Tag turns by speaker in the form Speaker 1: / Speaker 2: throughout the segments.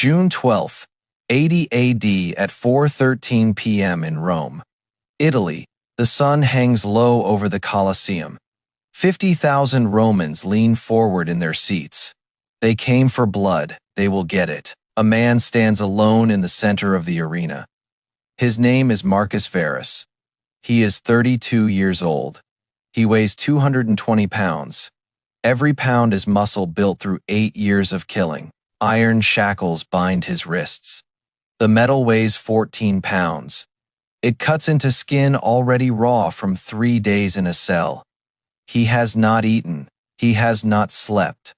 Speaker 1: June 12, 80 AD at 4:13 p.m. in Rome, Italy. The sun hangs low over the Colosseum. 50,000 Romans lean forward in their seats. They came for blood, they will get it. A man stands alone in the center of the arena. His name is Marcus Verus. He is 32 years old. He weighs 220 pounds. Every pound is muscle built through 8 years of killing. Iron shackles bind his wrists. The metal weighs 14 pounds. It cuts into skin already raw from 3 days in a cell. He has not eaten. He has not slept.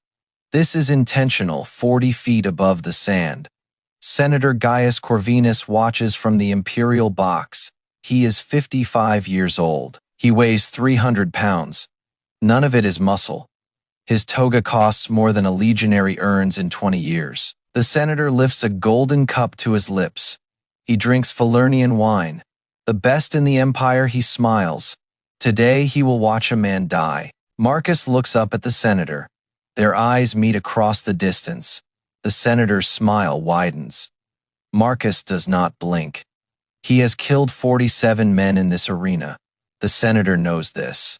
Speaker 1: This is intentional, 40 feet above the sand. Senator Gaius Corvinus watches from the imperial box. He is 55 years old. He weighs 300 pounds. None of it is muscle. His toga costs more than a legionary earns in 20 years. The senator lifts a golden cup to his lips. He drinks Falernian wine. The best in the empire. He smiles. Today he will watch a man die. Marcus looks up at the senator. Their eyes meet across the distance. The senator's smile widens. Marcus does not blink. He has killed 47 men in this arena. The senator knows this.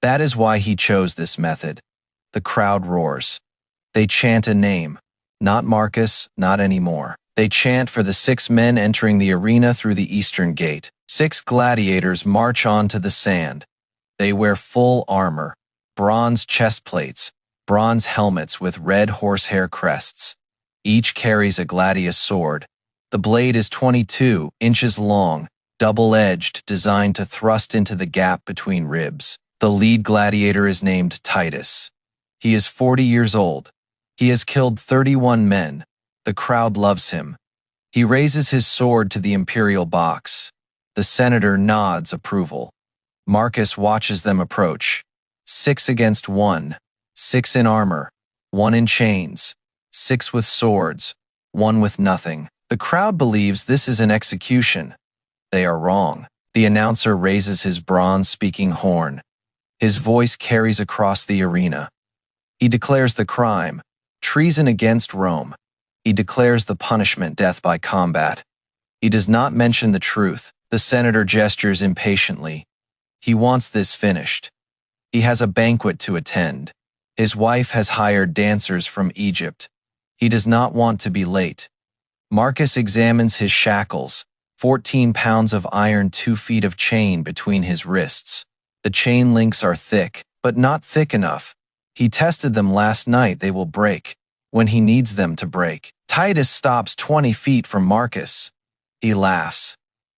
Speaker 1: That is why he chose this method. The crowd roars. They chant a name. Not Marcus, not anymore. They chant for the 6 men entering the arena through the eastern gate. 6 gladiators march onto the sand. They wear full armor, bronze chest plates, bronze helmets with red horsehair crests. Each carries a gladius sword. The blade is 22 inches long, double-edged, designed to thrust into the gap between ribs. The lead gladiator is named Titus. He is 40 years old. He has killed 31 men. The crowd loves him. He raises his sword to the imperial box. The senator nods approval. Marcus watches them approach. 6 against 1. 6 in armor. 1 in chains. 6 with swords. 1 with nothing. The crowd believes this is an execution. They are wrong. The announcer raises his bronze-speaking horn. His voice carries across the arena. He declares the crime, treason against Rome. He declares the punishment, death by combat. He does not mention the truth. The senator gestures impatiently. He wants this finished. He has a banquet to attend. His wife has hired dancers from Egypt. He does not want to be late. Marcus examines his shackles, 14 pounds of iron, 2 feet of chain between his wrists. The chain links are thick, but not thick enough. He tested them last night. They will break when he needs them to break. Titus stops 20 feet from Marcus. He laughs.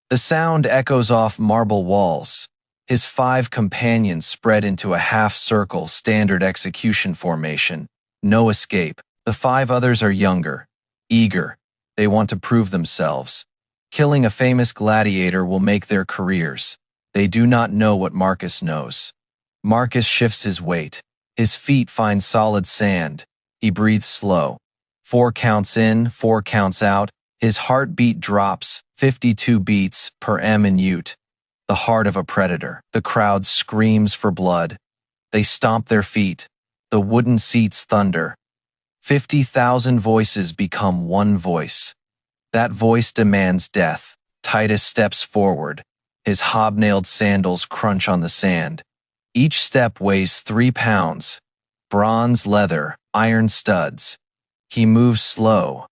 Speaker 1: The sound echoes off marble walls. His 5 companions spread into a half-circle, standard execution formation. No escape. The 5 others are younger, eager. They want to prove themselves. Killing a famous gladiator will make their careers. They do not know what Marcus knows. Marcus shifts his weight. His feet find solid sand. He breathes slow. 4 counts in, 4 counts out. His heartbeat drops, 52 beats per minute. The heart of a predator. The crowd screams for blood. They stomp their feet. The wooden seats thunder. 50,000 voices become one voice. That voice demands death. Titus steps forward. His hobnailed sandals crunch on the sand. Each step weighs 3 pounds. Bronze leather, iron studs. He moves slow.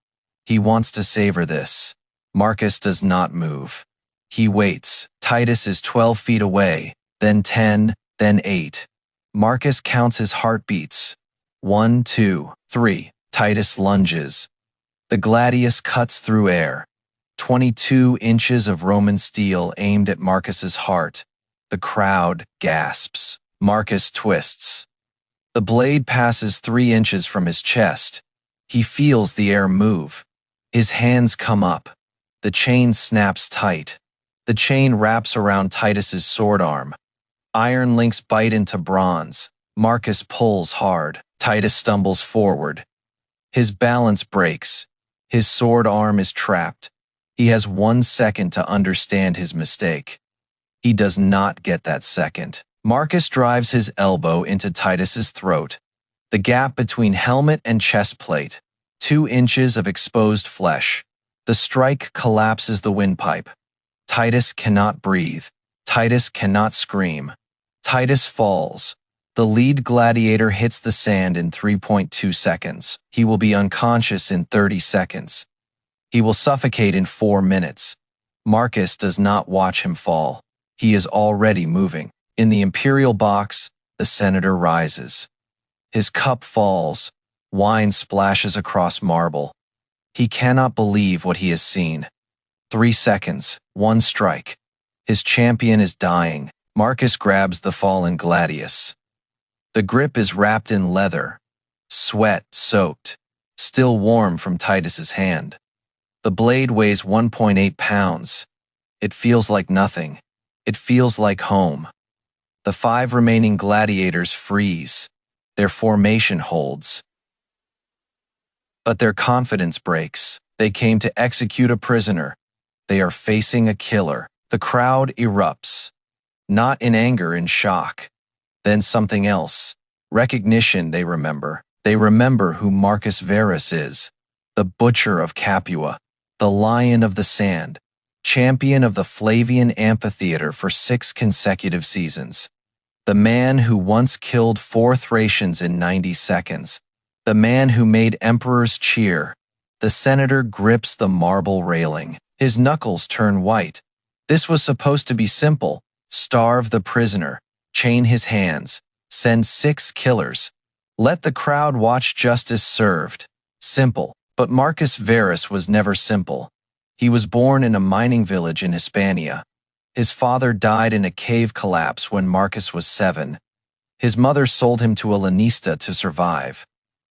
Speaker 1: He wants to savor this. Marcus does not move. He waits. Titus is 12 feet away, then 10, then 8. Marcus counts his heartbeats. 1, 2, 3. Titus lunges. The gladius cuts through air. 22 inches of Roman steel aimed at Marcus's heart. The crowd gasps. Marcus twists. The blade passes 3 inches from his chest. He feels the air move. His hands come up. The chain snaps tight. The chain wraps around Titus's sword arm. Iron links bite into bronze. Marcus pulls hard. Titus stumbles forward. His balance breaks. His sword arm is trapped. He has 1 second to understand his mistake. He does not get that second. Marcus drives his elbow into Titus's throat. The gap between helmet and chest plate. 2 inches of exposed flesh. The strike collapses the windpipe. Titus cannot breathe. Titus cannot scream. Titus falls. The lead gladiator hits the sand in 3.2 seconds. He will be unconscious in 30 seconds. He will suffocate in 4 minutes. Marcus does not watch him fall. He is already moving. In the imperial box, the senator rises. His cup falls. Wine splashes across marble. He cannot believe what he has seen. 3 seconds, 1 strike. His champion is dying. Marcus grabs the fallen gladius. The grip is wrapped in leather, sweat-soaked, still warm from Titus's hand. The blade weighs 1.8 pounds. It feels like nothing. It feels like home. The 5 remaining gladiators freeze. Their formation holds. But their confidence breaks. They came to execute a prisoner. They are facing a killer. The crowd erupts. Not in anger, in shock. Then something else. Recognition, they remember. They remember who Marcus Verus is. The butcher of Capua. The lion of the sand. Champion of the Flavian amphitheater for 6 consecutive seasons. The man who once killed 4 Thracians in 90 seconds. The man who made emperors cheer. The senator grips the marble railing. His knuckles turn white. This was supposed to be simple. Starve the prisoner. Chain his hands. Send 6 killers. Let the crowd watch justice served. Simple. But Marcus Verus was never simple. He was born in a mining village in Hispania. His father died in a cave collapse when Marcus was 7. His mother sold him to a lanista to survive.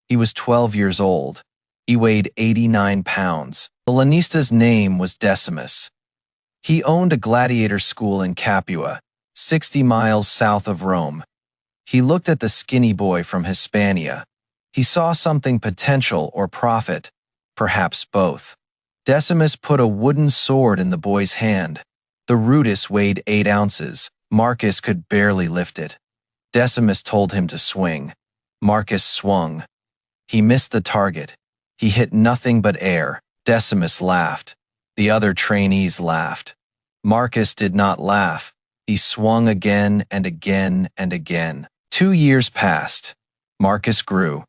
Speaker 1: He was 12 years old. He weighed 89 pounds. The lanista's name was Decimus. He owned a gladiator school in Capua, 60 miles south of Rome. He looked at the skinny boy from Hispania. He saw something potential or profit, perhaps both. Decimus put a wooden sword in the boy's hand. The rudis weighed 8 ounces. Marcus could barely lift it. Decimus told him to swing. Marcus swung. He missed the target. He hit nothing but air. Decimus laughed. The other trainees laughed. Marcus did not laugh. He swung again and again and again. 2 years passed. Marcus grew.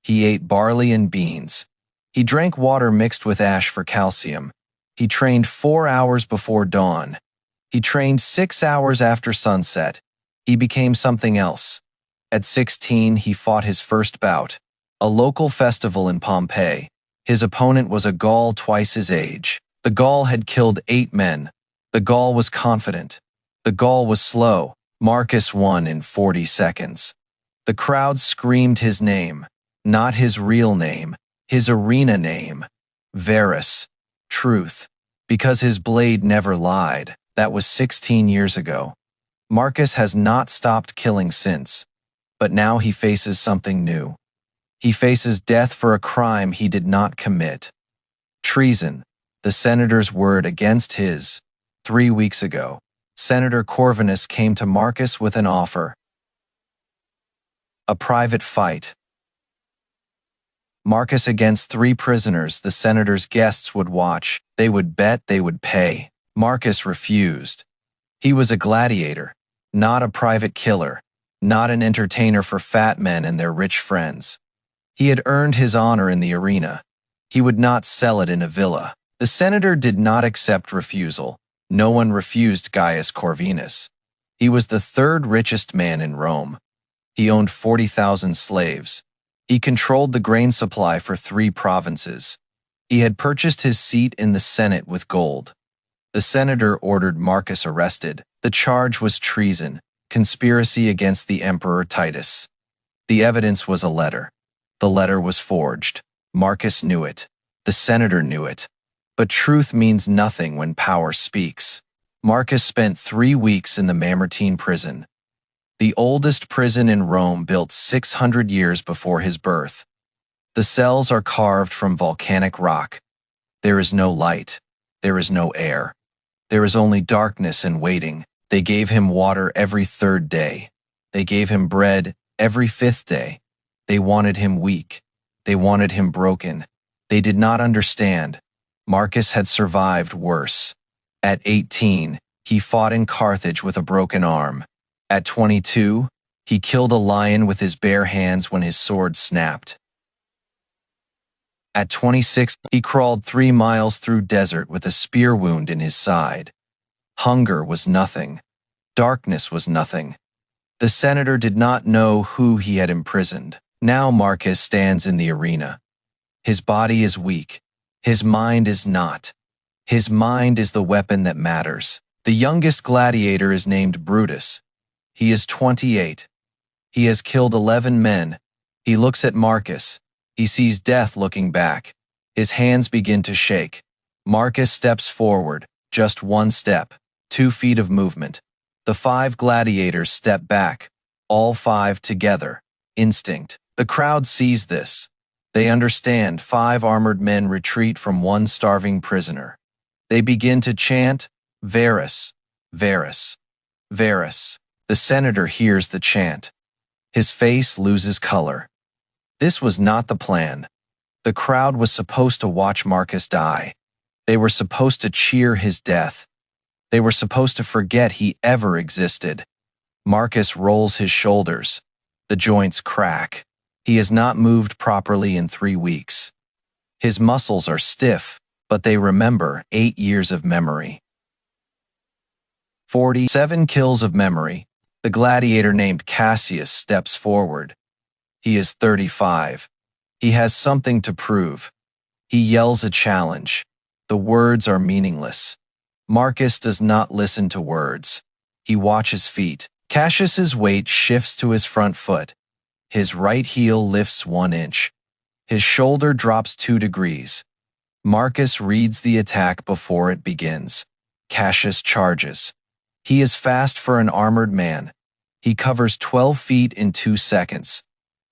Speaker 1: He ate barley and beans. He drank water mixed with ash for calcium. He trained 4 hours before dawn. He trained 6 hours after sunset. He became something else. At 16, he fought his first bout. A local festival in Pompeii. His opponent was a Gaul twice his age. The Gaul had killed 8 men. The Gaul was confident. The Gaul was slow. Marcus won in 40 seconds. The crowd screamed his name. Not his real name. His arena name. Verus. Truth. Because his blade never lied. That was 16 years ago. Marcus has not stopped killing since. But now he faces something new. He faces death for a crime he did not commit. Treason. The senator's word against his. 3 weeks ago, Senator Corvinus came to Marcus with an offer. A private fight. Marcus against 3 prisoners the senator's guests would watch. They would bet, they would pay. Marcus refused. He was a gladiator, not a private killer, not an entertainer for fat men and their rich friends. He had earned his honor in the arena. He would not sell it in a villa. The senator did not accept refusal. No one refused Gaius Corvinus. He was the 3rd richest man in Rome. He owned 40,000 slaves. He controlled the grain supply for 3 provinces. He had purchased his seat in the Senate with gold. The senator ordered Marcus arrested. The charge was treason, conspiracy against the emperor Titus. The evidence was a letter. The letter was forged. Marcus knew it. The senator knew it. But truth means nothing when power speaks. Marcus spent 3 weeks in the Mamertine prison, the oldest prison in Rome built 600 years before his birth. The cells are carved from volcanic rock. There is no light. There is no air. There is only darkness and waiting. They gave him water every 3rd day. They gave him bread every 5th day. They wanted him weak. They wanted him broken. They did not understand. Marcus had survived worse. At 18, he fought in Carthage with a broken arm. At 22, he killed a lion with his bare hands when his sword snapped. At 26, he crawled 3 miles through desert with a spear wound in his side. Hunger was nothing. Darkness was nothing. The senator did not know who he had imprisoned. Now Marcus stands in the arena. His body is weak. His mind is not. His mind is the weapon that matters. The youngest gladiator is named Brutus. He is 28. He has killed 11 men. He looks at Marcus. He sees death looking back. His hands begin to shake. Marcus steps forward, just 1 step, 2 feet of movement. The 5 gladiators step back, all 5 together. Instinct. The crowd sees this. They understand 5 armored men retreat from 1 starving prisoner. They begin to chant, Varus, Varus, Varus. The senator hears the chant. His face loses color. This was not the plan. The crowd was supposed to watch Marcus die. They were supposed to cheer his death. They were supposed to forget he ever existed. Marcus rolls his shoulders. The joints crack. He has not moved properly in 3 weeks. His muscles are stiff, but they remember 8 years of memory. 47 kills of memory. The gladiator named Cassius steps forward. He is 35. He has something to prove. He yells a challenge. The words are meaningless. Marcus does not listen to words. He watches feet. Cassius's weight shifts to his front foot. His right heel lifts 1 inch. His shoulder drops 2 degrees. Marcus reads the attack before it begins. Cassius charges. He is fast for an armored man. He covers 12 feet in 2 seconds.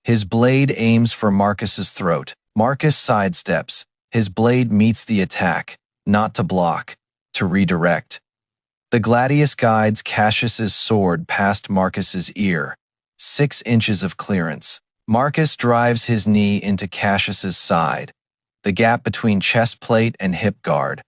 Speaker 1: His blade aims for Marcus's throat. Marcus sidesteps. His blade meets the attack, not to block, to redirect. The gladius guides Cassius's sword past Marcus's ear. 6 inches of clearance. Marcus drives his knee into Cassius's side, the gap between chest plate and hip guard.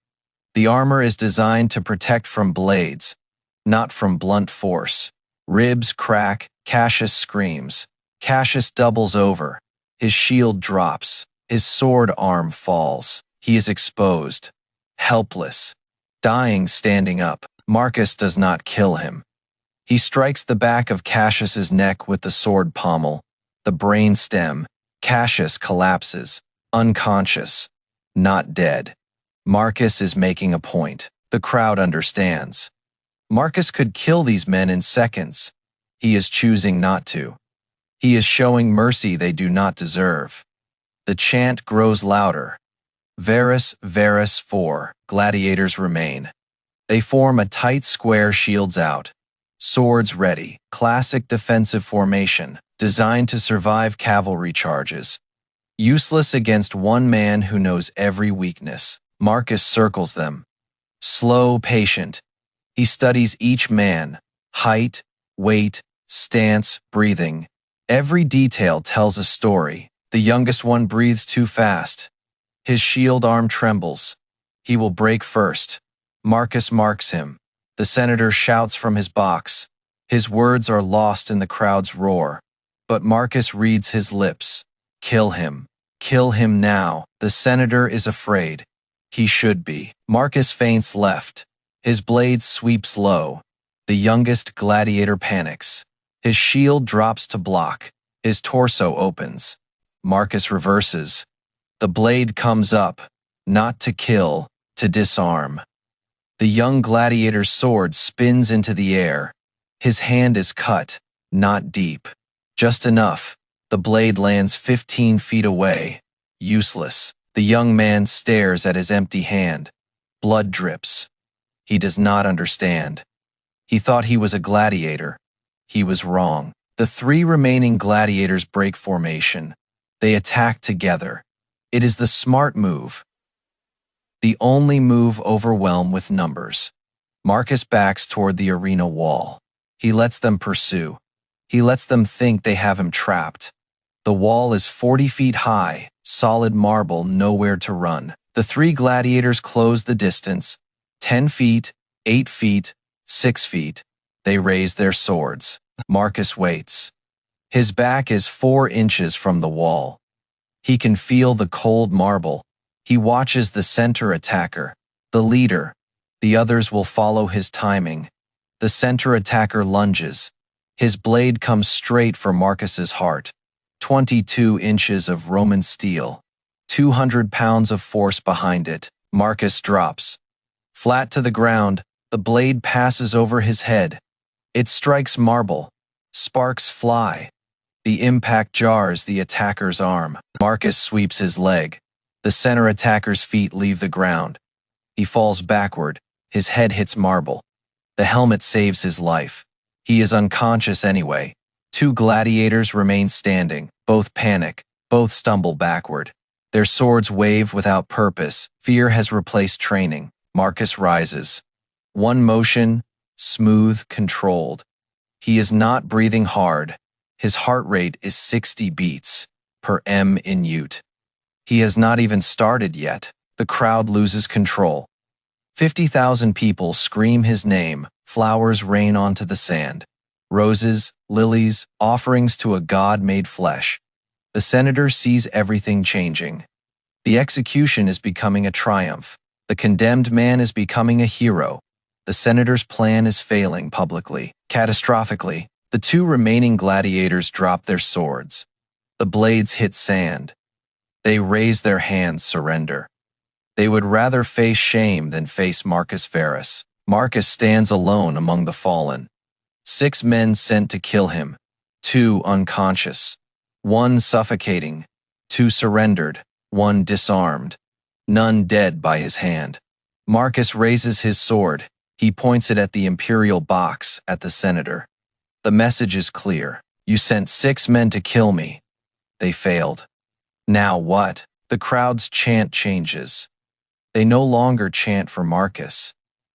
Speaker 1: The armor is designed to protect from blades, not from blunt force. Ribs crack, Cassius screams. Cassius doubles over. His shield drops. His sword arm falls. He is exposed, helpless, dying standing up. Marcus does not kill him. He strikes the back of Cassius's neck with the sword pommel, the brain stem. Cassius collapses, unconscious, not dead. Marcus is making a point. The crowd understands. Marcus could kill these men in seconds. He is choosing not to. He is showing mercy they do not deserve. The chant grows louder. Varus, Varus, 4 gladiators remain. They form a tight square, shields out. Swords ready. Classic defensive formation, designed to survive cavalry charges. Useless against 1 man who knows every weakness. Marcus circles them. Slow, patient. He studies each man. Height, weight, stance, breathing. Every detail tells a story. The youngest one breathes too fast. His shield arm trembles. He will break first. Marcus marks him. The senator shouts from his box. His words are lost in the crowd's roar. But Marcus reads his lips. Kill him. Kill him now. The senator is afraid. He should be. Marcus feints left. His blade sweeps low. The youngest gladiator panics. His shield drops to block. His torso opens. Marcus reverses. The blade comes up, not to kill, to disarm. The young gladiator's sword spins into the air. His hand is cut, not deep. Just enough. The blade lands 15 feet away. Useless. The young man stares at his empty hand. Blood drips. He does not understand. He thought he was a gladiator. He was wrong. The 3 remaining gladiators break formation. They attack together. It is the smart move. The only move overwhelmed with numbers. Marcus backs toward the arena wall. He lets them pursue. He lets them think they have him trapped. The wall is 40 feet high, solid marble, nowhere to run. The three gladiators close the distance, 10 feet, 8 feet, 6 feet. They raise their swords. Marcus waits. His back is 4 inches from the wall. He can feel the cold marble. He watches the center attacker, the leader. The others will follow his timing. The center attacker lunges. His blade comes straight for Marcus's heart. 22 inches of Roman steel. 200 pounds of force behind it. Marcus drops. Flat to the ground, the blade passes over his head. It strikes marble. Sparks fly. The impact jars the attacker's arm. Marcus sweeps his leg. The center attacker's feet leave the ground. He falls backward. His head hits marble. The helmet saves his life. He is unconscious anyway. 2 gladiators remain standing. Both panic. Both stumble backward. Their swords wave without purpose. Fear has replaced training. Marcus rises. One motion, smooth, controlled. He is not breathing hard. His heart rate is 60 beats per minute. He has not even started yet. The crowd loses control. 50,000 people scream his name. Flowers rain onto the sand. Roses, lilies, offerings to a god made flesh. The senator sees everything changing. The execution is becoming a triumph. The condemned man is becoming a hero. The senator's plan is failing publicly, catastrophically. The 2 remaining gladiators drop their swords. The blades hit sand. They raise their hands, surrender. They would rather face shame than face Marcus Verus. Marcus stands alone among the fallen. 6 men sent to kill him. 2 unconscious. 1 suffocating. 2 surrendered. 1 disarmed. None dead by his hand. Marcus raises his sword. He points it at the imperial box, at the senator. The message is clear. You sent 6 men to kill me. They failed. Now what? The crowd's chant changes. They no longer chant for Marcus.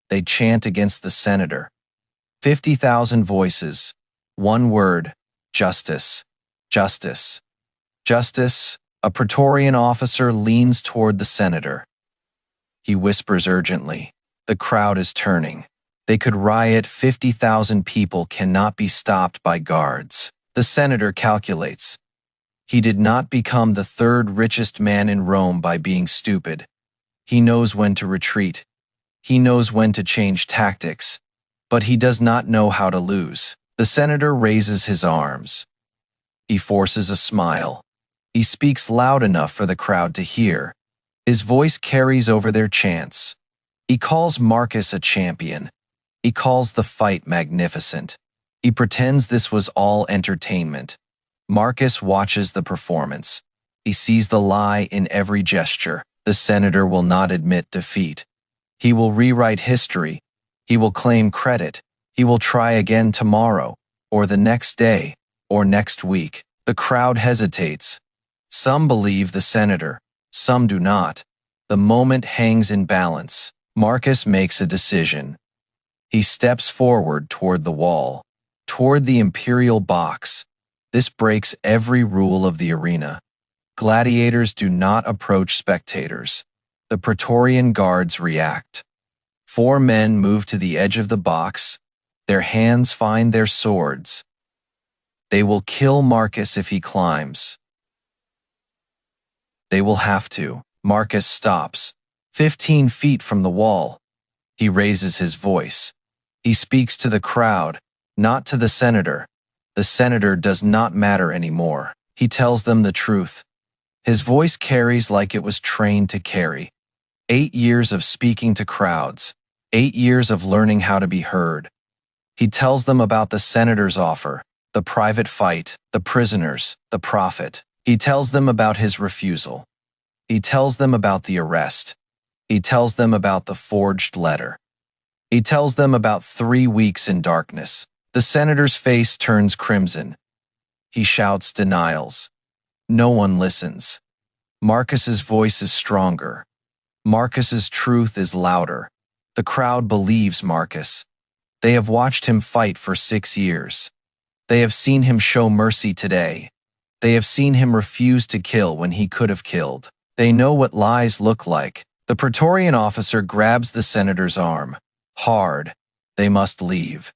Speaker 1: They chant against the senator. 50,000 voices. One word. Justice. Justice. Justice. A Praetorian officer leans toward the senator. He whispers urgently. The crowd is turning. They could riot. 50,000 people cannot be stopped by guards. The senator calculates. He did not become the 3rd richest man in Rome by being stupid. He knows when to retreat. He knows when to change tactics. But he does not know how to lose. The senator raises his arms. He forces a smile. He speaks loud enough for the crowd to hear. His voice carries over their chants. He calls Marcus a champion. He calls the fight magnificent. He pretends this was all entertainment. Marcus watches the performance. He sees the lie in every gesture. The senator will not admit defeat. He will rewrite history. He will claim credit. He will try again tomorrow, or the next day, or next week. The crowd hesitates. Some believe the senator. Some do not. The moment hangs in balance. Marcus makes a decision. He steps forward toward the wall, toward the imperial box. This breaks every rule of the arena. Gladiators do not approach spectators. The Praetorian guards react. 4 men move to the edge of the box. Their hands find their swords. They will kill Marcus if he climbs. They will have to. Marcus stops, 15 feet from the wall. He raises his voice. He speaks to the crowd, not to the senator. The senator does not matter anymore. He tells them the truth. His voice carries like it was trained to carry. 8 years of speaking to crowds. 8 years of learning how to be heard. He tells them about the senator's offer, the private fight, the prisoners, the profit. He tells them about his refusal. He tells them about the arrest. He tells them about the forged letter. He tells them about 3 weeks in darkness. The senator's face turns crimson. He shouts denials. No one listens. Marcus's voice is stronger. Marcus's truth is louder. The crowd believes Marcus. They have watched him fight for 6 years. They have seen him show mercy today. They have seen him refuse to kill when he could have killed. They know what lies look like. The Praetorian officer grabs the senator's arm. Hard. They must leave.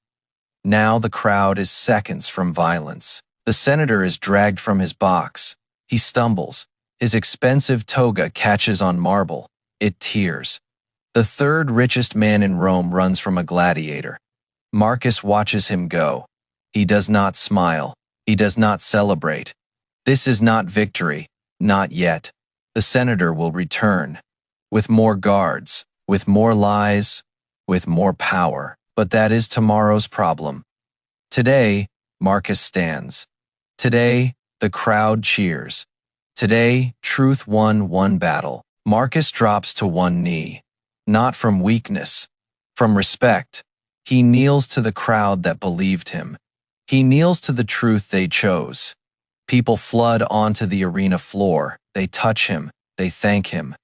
Speaker 1: Now the crowd is seconds from violence. The senator is dragged from his box. He stumbles. His expensive toga catches on marble. It tears. The third richest man in Rome runs from a gladiator. Marcus watches him go. He does not smile. He does not celebrate. This is not victory. Not yet. The senator will return. With more guards, with more lies, with more power. But that is tomorrow's problem. Today, Marcus stands. Today, the crowd cheers. Today, truth won one battle. Marcus drops to one knee. Not from weakness, from respect. He kneels to the crowd that believed him. He kneels to the truth they chose. People flood onto the arena floor. They touch him. They thank him.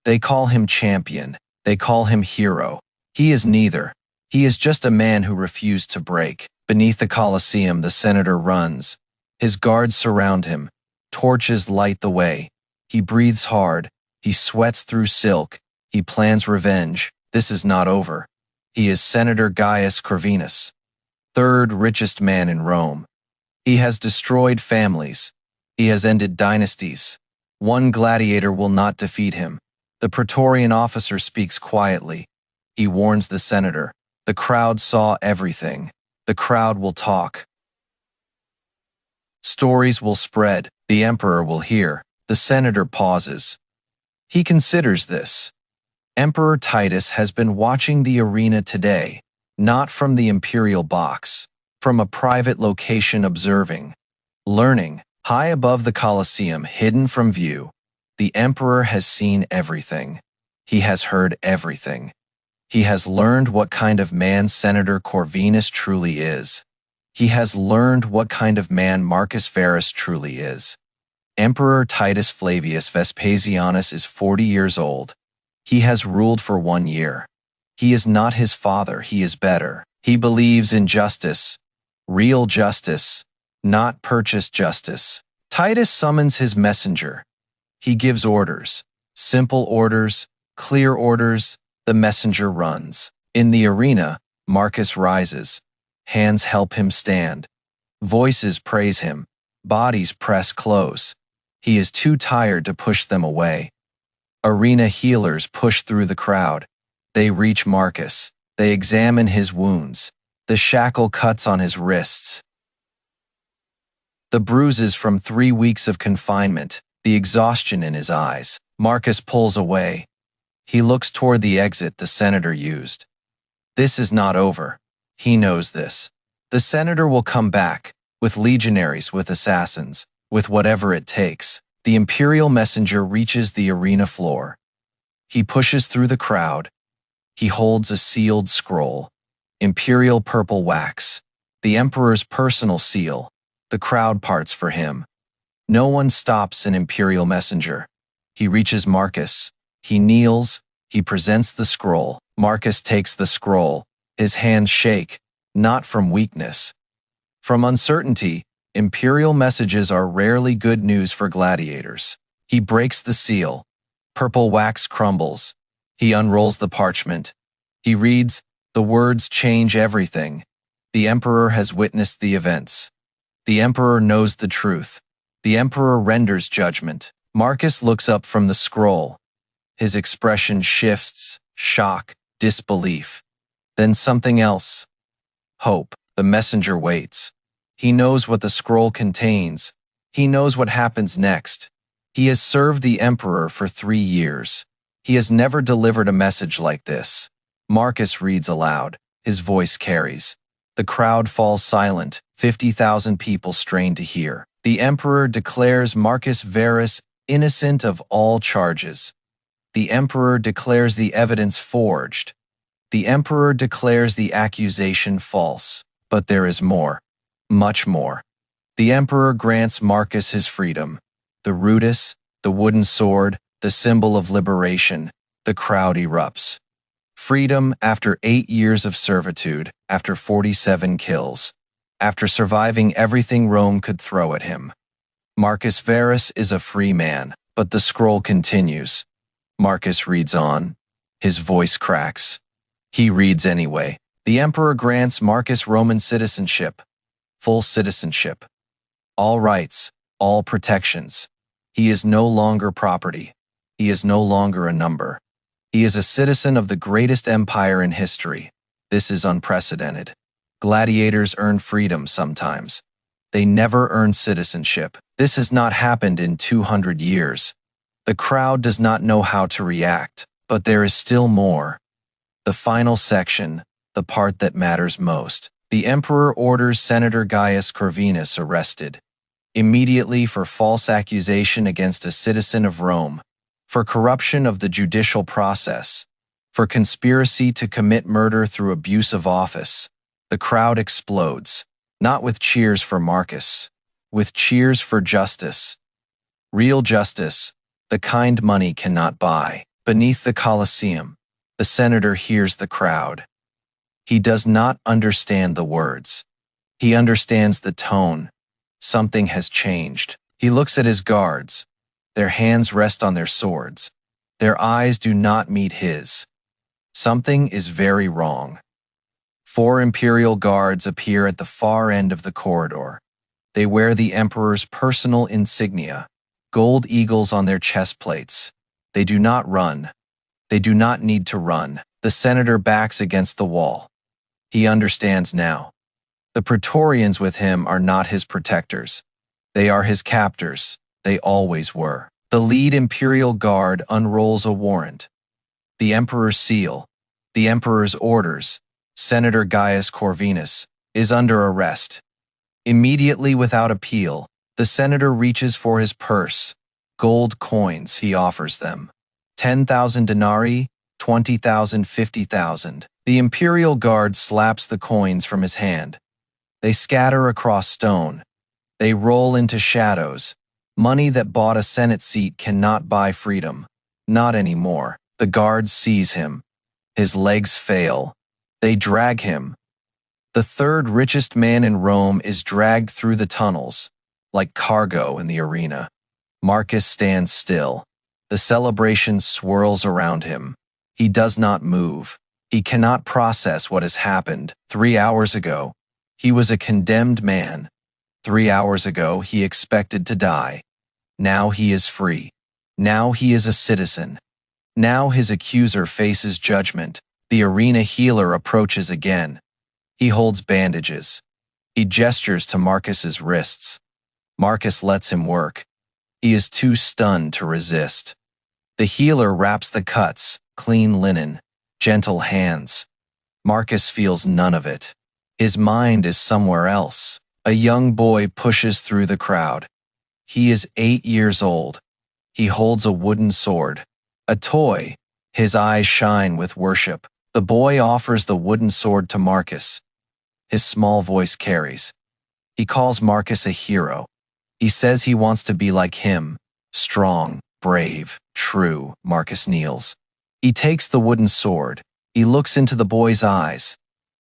Speaker 1: They call him champion. They call him hero. He is neither. He is just a man who refused to break. Beneath the Colosseum, the senator runs. His guards surround him. Torches light the way. He breathes hard. He sweats through silk. He plans revenge. This is not over. He is Senator Gaius Corvinus, third richest man in Rome. He has destroyed families. He has ended dynasties. One gladiator will not defeat him. The Praetorian officer speaks quietly. He warns the senator. The crowd saw everything. The crowd will talk. Stories will spread. The emperor will hear. The senator pauses. He considers this. Emperor Titus has been watching the arena today, not from the imperial box, from a private location observing, learning. High above the Colosseum, hidden from view, the emperor has seen everything. He has heard everything. He has learned what kind of man Senator Corvinus truly is. He has learned what kind of man Marcus Verus truly is. Emperor Titus Flavius Vespasianus is 40 years old. He has ruled for 1 year. He is not his father, he is better. He believes in justice, real justice, not purchased justice. Titus summons his messenger. He gives orders, simple orders, clear orders. The messenger runs. In the arena, Marcus rises. Hands help him stand. Voices praise him. Bodies press close. He is too tired to push them away. Arena healers push through the crowd. They reach Marcus. They examine his wounds. The shackle cuts on his wrists. The bruises from 3 weeks of confinement, the exhaustion in his eyes. Marcus pulls away. He looks toward the exit the senator used. This is not over. He knows this. The senator will come back, with legionaries, with assassins, with whatever it takes. The imperial messenger reaches the arena floor. He pushes through the crowd. He holds a sealed scroll. Imperial purple wax. The emperor's personal seal. The crowd parts for him. No one stops an imperial messenger. He reaches Marcus. He kneels. He presents the scroll. Marcus takes the scroll. His hands shake, not from weakness. From uncertainty, imperial messages are rarely good news for gladiators. He breaks the seal. Purple wax crumbles. He unrolls the parchment. He reads, "The words change everything. The emperor has witnessed the events. The emperor knows the truth. The emperor renders judgment." Marcus looks up from the scroll. His expression shifts, shock, disbelief. Then something else. Hope. The messenger waits. He knows what the scroll contains. He knows what happens next. He has served the emperor for 3 years. He has never delivered a message like this. Marcus reads aloud. His voice carries. The crowd falls silent. 50,000 people strain to hear. The emperor declares Marcus Verus innocent of all charges. The emperor declares the evidence forged. The emperor declares the accusation false. But there is more. Much more. The emperor grants Marcus his freedom. The rudis, the wooden sword, the symbol of liberation. The crowd erupts. Freedom after 8 years of servitude, after 47 kills, after surviving everything Rome could throw at him. Marcus Verus is a free man, but the scroll continues. Marcus reads on. His voice cracks. He reads anyway. The emperor grants Marcus Roman citizenship, full citizenship, all rights, all protections. He is no longer property. He is no longer a number. He is a citizen of the greatest empire in history. This is unprecedented. Gladiators earn freedom sometimes. They never earn citizenship. This has not happened in 200 years. The crowd does not know how to react, but there is still more. The final section, the part that matters most. The emperor orders Senator Gaius Corvinus arrested, immediately for false accusation against a citizen of Rome, for corruption of the judicial process, for conspiracy to commit murder through abuse of office. The crowd explodes, not with cheers for Marcus, with cheers for justice. Real justice, the kind money cannot buy. Beneath the Colosseum, the senator hears the crowd. He does not understand the words. He understands the tone. Something has changed. He looks at his guards. Their hands rest on their swords. Their eyes do not meet his. Something is very wrong. 4 imperial guards appear at the far end of the corridor. They wear the emperor's personal insignia, gold eagles on their chest plates. They do not run. They do not need to run. The senator backs against the wall. He understands now. The Praetorians with him are not his protectors. They are his captors. They always were. The lead imperial guard unrolls a warrant. The emperor's seal, the emperor's orders, Senator Gaius Corvinus, is under arrest. Immediately without appeal, the senator reaches for his purse. Gold coins he offers them. 10,000 denarii, 20,000, 50,000. The imperial guard slaps the coins from his hand. They scatter across stone. They roll into shadows. Money that bought a Senate seat cannot buy freedom. Not anymore. The guards seize him. His legs fail. They drag him. The third richest man in Rome is dragged through the tunnels, like cargo in the arena. Marcus stands still. The celebration swirls around him. He does not move. He cannot process what has happened. 3 hours ago, he was a condemned man. 3 hours ago, he expected to die. Now he is free. Now he is a citizen. Now his accuser faces judgment. The arena healer approaches again. He holds bandages. He gestures to Marcus's wrists. Marcus lets him work. He is too stunned to resist. The healer wraps the cuts, clean linen, gentle hands. Marcus feels none of it. His mind is somewhere else. A young boy pushes through the crowd. He is 8 years old. He holds a wooden sword. A toy. His eyes shine with worship. The boy offers the wooden sword to Marcus. His small voice carries. He calls Marcus a hero. He says he wants to be like him. Strong, brave, true. Marcus kneels. He takes the wooden sword. He looks into the boy's eyes.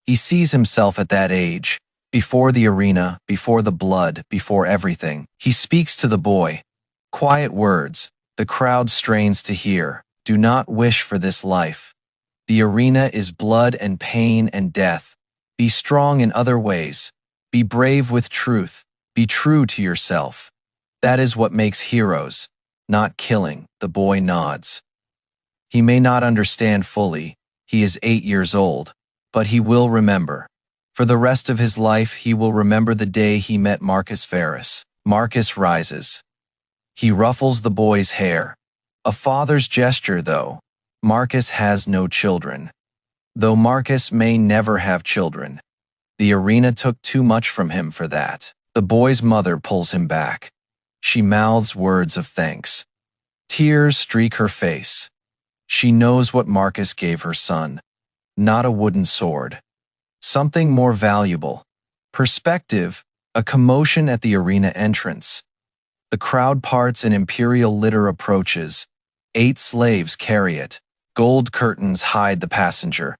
Speaker 1: He sees himself at that age, before the arena, before the blood, before everything. He speaks to the boy. Quiet words. The crowd strains to hear. Do not wish for this life. The arena is blood and pain and death. Be strong in other ways. Be brave with truth. Be true to yourself. That is what makes heroes, not killing. The boy nods. He may not understand fully. He is 8 years old, but he will remember. For the rest of his life, he will remember the day he met Marcus Verus. Marcus rises. He ruffles the boy's hair. A father's gesture, though. Marcus has no children. Though Marcus may never have children. The arena took too much from him for that. The boy's mother pulls him back. She mouths words of thanks. Tears streak her face. She knows what Marcus gave her son. Not a wooden sword. Something more valuable. Perspective, a commotion at the arena entrance. The crowd parts and imperial litter approaches. 8 slaves carry it. Gold curtains hide the passenger.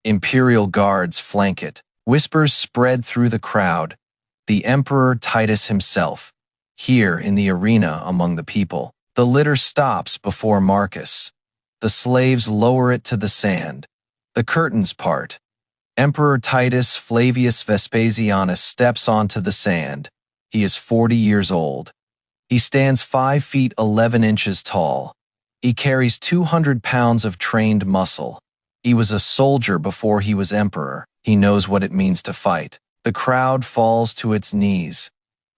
Speaker 1: Imperial guards flank it. Whispers spread through the crowd. The Emperor Titus himself. here in the arena among the people. The litter stops before Marcus. The slaves lower it to the sand. The curtains part. Emperor Titus Flavius Vespasianus steps onto the sand. He is 40 years old. He stands 5 feet 11 inches tall. He carries 200 pounds of trained muscle. He was a soldier before he was emperor. He knows what it means to fight. The crowd falls to its knees.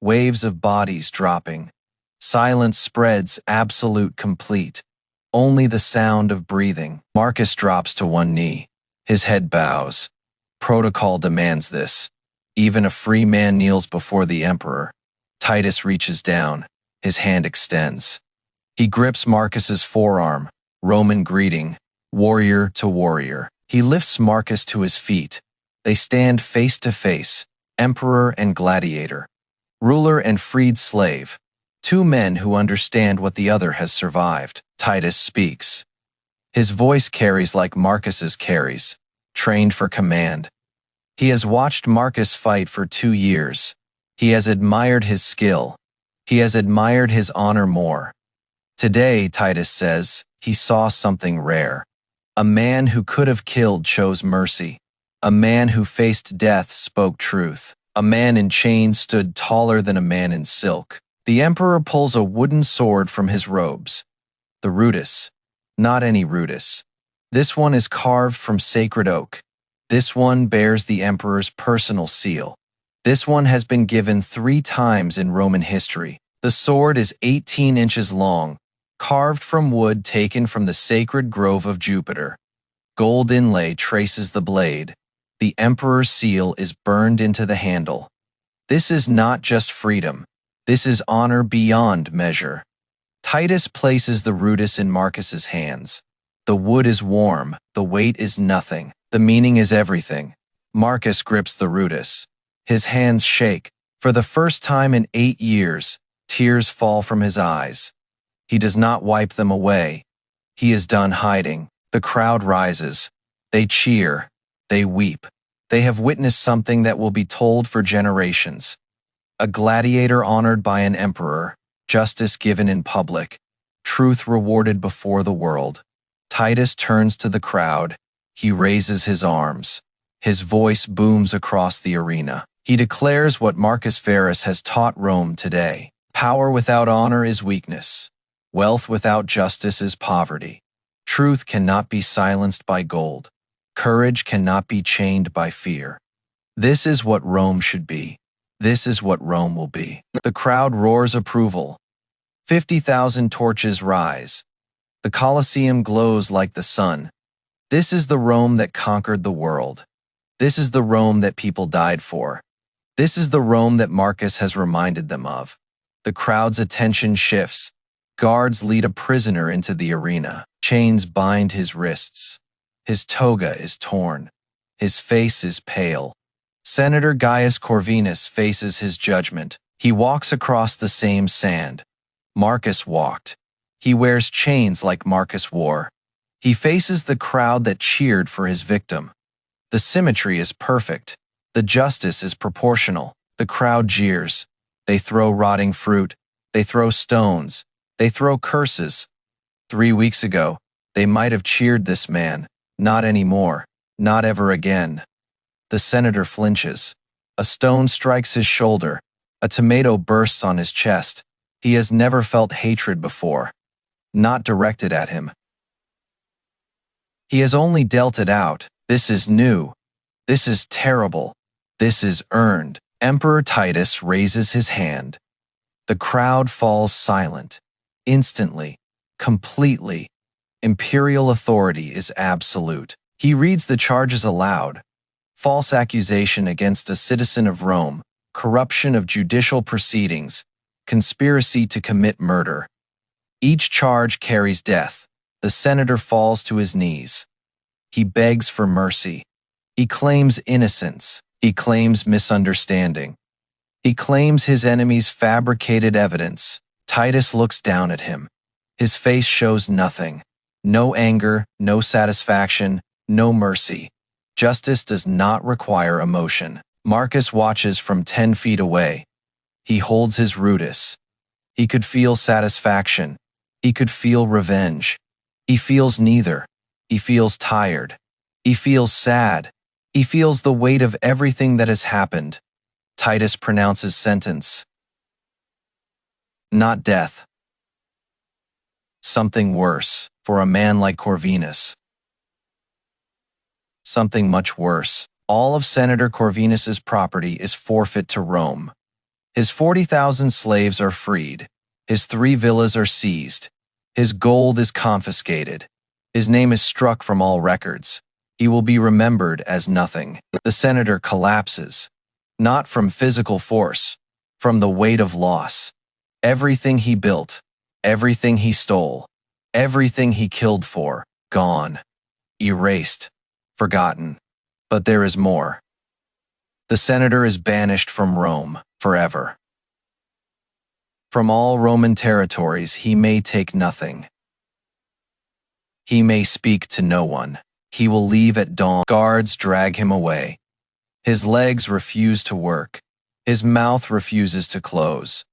Speaker 1: Waves of bodies dropping. Silence spreads, absolute complete. Only the sound of breathing. Marcus drops to one knee. His head bows. Protocol demands this. Even a free man kneels before the emperor. Titus reaches down. His hand extends. He grips Marcus's forearm. Roman greeting. Warrior to warrior. He lifts Marcus to his feet. They stand face to face. Emperor and gladiator. Ruler and freed slave. Two men who understand what the other has survived. Titus speaks. His voice carries like Marcus's carries. Trained for command. He has watched Marcus fight for 2 years. He has admired his skill. He has admired his honor more. Today, Titus says, he saw something rare. A man who could have killed chose mercy. A man who faced death spoke truth. A man in chains stood taller than a man in silk. The emperor pulls a wooden sword from his robes. The rudis. Not any rudis. This one is carved from sacred oak. This one bears the emperor's personal seal. This one has been given 3 times in Roman history. The sword is 18 inches long, carved from wood taken from the sacred grove of Jupiter. Gold inlay traces the blade. The emperor's seal is burned into the handle. This is not just freedom. This is honor beyond measure. Titus places the rudis in Marcus's hands. The wood is warm, the weight is nothing, the meaning is everything. Marcus grips the rudis. His hands shake. For the first time in 8 years, tears fall from his eyes. He does not wipe them away. He is done hiding. The crowd rises. They cheer. They weep. They have witnessed something that will be told for generations. A gladiator honored by an emperor, justice given in public, truth rewarded before the world. Titus turns to the crowd. He raises his arms. His voice booms across the arena. He declares what Marcus Verus has taught Rome today. Power without honor is weakness. Wealth without justice is poverty. Truth cannot be silenced by gold. Courage cannot be chained by fear. This is what Rome should be. This is what Rome will be. The crowd roars approval. 50,000 torches rise. The Colosseum glows like the sun. This is the Rome that conquered the world. This is the Rome that people died for. This is the Rome that Marcus has reminded them of. The crowd's attention shifts. Guards lead a prisoner into the arena. Chains bind his wrists. His toga is torn. His face is pale. Senator Gaius Corvinus faces his judgment. He walks across the same sand. Marcus walked. He wears chains like Marcus wore. He faces the crowd that cheered for his victim. The symmetry is perfect. The justice is proportional. The crowd jeers. They throw rotting fruit. They throw stones. They throw curses. 3 weeks ago, they might have cheered this man. Not anymore. Not ever again. The senator flinches. A stone strikes his shoulder. A tomato bursts on his chest. He has never felt hatred before. Not directed at him. He has only dealt it out. This is new. This is terrible. This is earned. Emperor Titus raises his hand. The crowd falls silent. Instantly. Completely. Imperial authority is absolute. He reads the charges aloud. False accusation against a citizen of Rome, corruption of judicial proceedings, conspiracy to commit murder. Each charge carries death. The senator falls to his knees. He begs for mercy. He claims innocence. He claims misunderstanding. He claims his enemy's fabricated evidence. Titus looks down at him. His face shows nothing. No anger, no satisfaction, no mercy. Justice does not require emotion. Marcus watches from 10 feet away. He holds his rudis. He could feel satisfaction. He could feel revenge. He feels neither. He feels tired. He feels sad. He feels the weight of everything that has happened. Titus pronounces sentence. Not death. Something worse, for a man like Corvinus. Something much worse. All of Senator Corvinus's property is forfeit to Rome. His 40,000 slaves are freed. His 3 villas are seized. His gold is confiscated. His name is struck from all records. He will be remembered as nothing. The senator collapses. Not from physical force, from the weight of loss. Everything he built, everything he stole, everything he killed for, gone. Erased. Forgotten. But there is more. The senator is banished from Rome forever. From all Roman territories he may take nothing. He may speak to no one. He will leave at dawn. Guards drag him away. His legs refuse to work. His mouth refuses to close.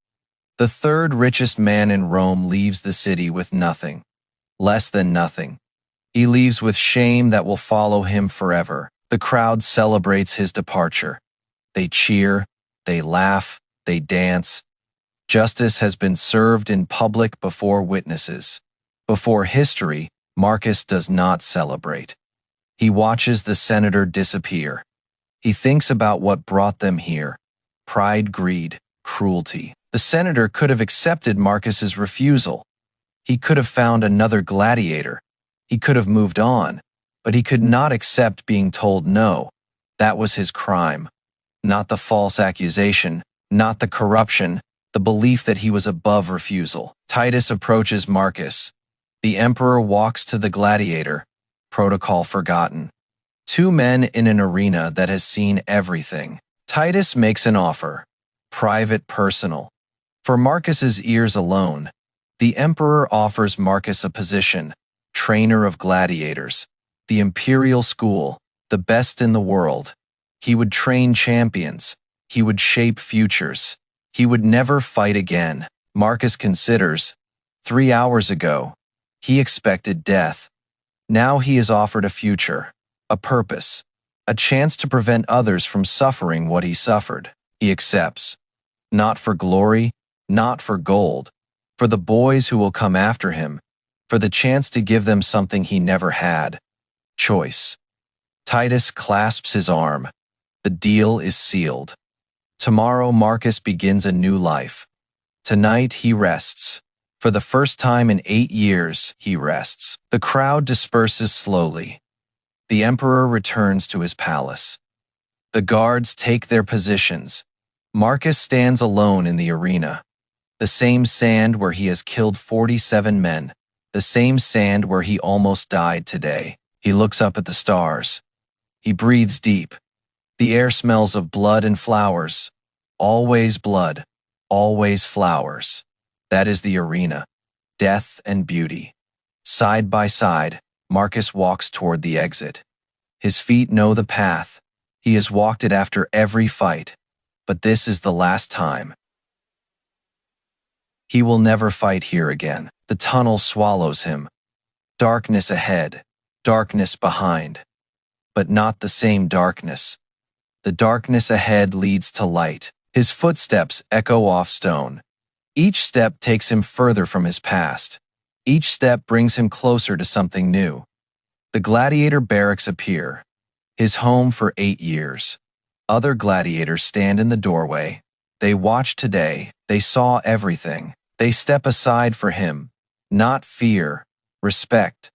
Speaker 1: The 3rd richest man in Rome leaves the city with nothing. Less than nothing. He leaves with shame that will follow him forever. The crowd celebrates his departure. They cheer, they laugh, they dance. Justice has been served in public before witnesses. Before history, Marcus does not celebrate. He watches the senator disappear. He thinks about what brought them here. Pride, greed, cruelty. The senator could have accepted Marcus's refusal. He could have found another gladiator. He could have moved on, but he could not accept being told no. That was his crime. Not the false accusation, not the corruption, the belief that he was above refusal. Titus approaches Marcus. The emperor walks to the gladiator, protocol forgotten. 2 men in an arena that has seen everything. Titus makes an offer, private, personal. For Marcus's ears alone, the emperor offers Marcus a position, trainer of gladiators, the imperial school, the best in the world. He would train champions. He would shape futures. He would never fight again. Marcus considers, 3 hours ago, he expected death. Now he is offered a future, a purpose, a chance to prevent others from suffering what he suffered. He accepts. Not for glory, not for gold, for the boys who will come after him, for the chance to give them something he never had. Choice. Titus clasps his arm. The deal is sealed. Tomorrow Marcus begins a new life. Tonight he rests. For the first time in 8 years, he rests. The crowd disperses slowly. The emperor returns to his palace. The guards take their positions. Marcus stands alone in the arena. The same sand where he has killed 47 men. The same sand where he almost died today. He looks up at the stars. He breathes deep. The air smells of blood and flowers. Always blood, always flowers. That is the arena. Death and beauty. Side by side, Marcus walks toward the exit. His feet know the path. He has walked it after every fight. But this is the last time. He will never fight here again. The tunnel swallows him. Darkness ahead, darkness behind. But not the same darkness. The darkness ahead leads to light. His footsteps echo off stone. Each step takes him further from his past. Each step brings him closer to something new. The gladiator barracks appear. His home for 8 years. Other gladiators stand in the doorway. They watch today. They saw everything. They step aside for him. Not fear, respect.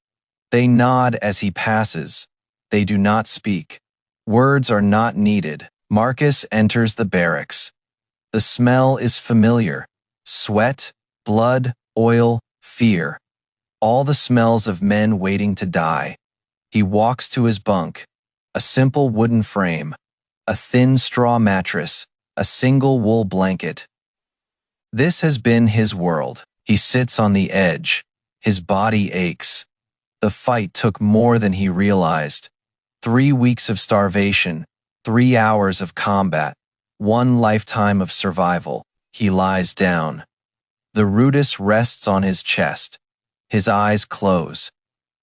Speaker 1: They nod as he passes. They do not speak. Words are not needed. Marcus enters the barracks. The smell is familiar. Sweat, blood, oil, fear. All the smells of men waiting to die. He walks to his bunk. A simple wooden frame. A thin straw mattress. A single wool blanket. This has been his world. He sits on the edge. His body aches. The fight took more than he realized. 3 weeks of starvation, 3 hours of combat, 1 lifetime of survival. He lies down. The rudis rests on his chest. His eyes close.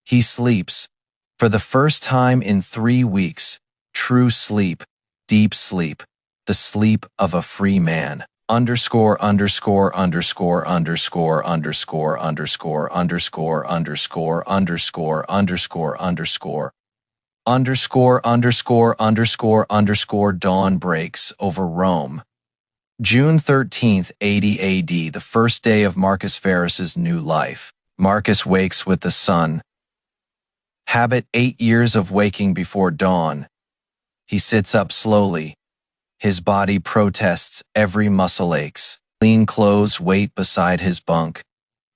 Speaker 1: He sleeps. For the first time in 3 weeks, true sleep, deep sleep, the sleep of a free man. Underscore underscore underscore underscore underscore underscore underscore underscore underscore underscore underscore underscore underscore underscore underscore dawn breaks over Rome. June 13th, 80 AD, the first day of Marcus Verus's new life. Marcus wakes with the sun. Habit 8 years of waking before dawn. He sits up slowly. His body protests, every muscle aches. Clean clothes wait beside his bunk.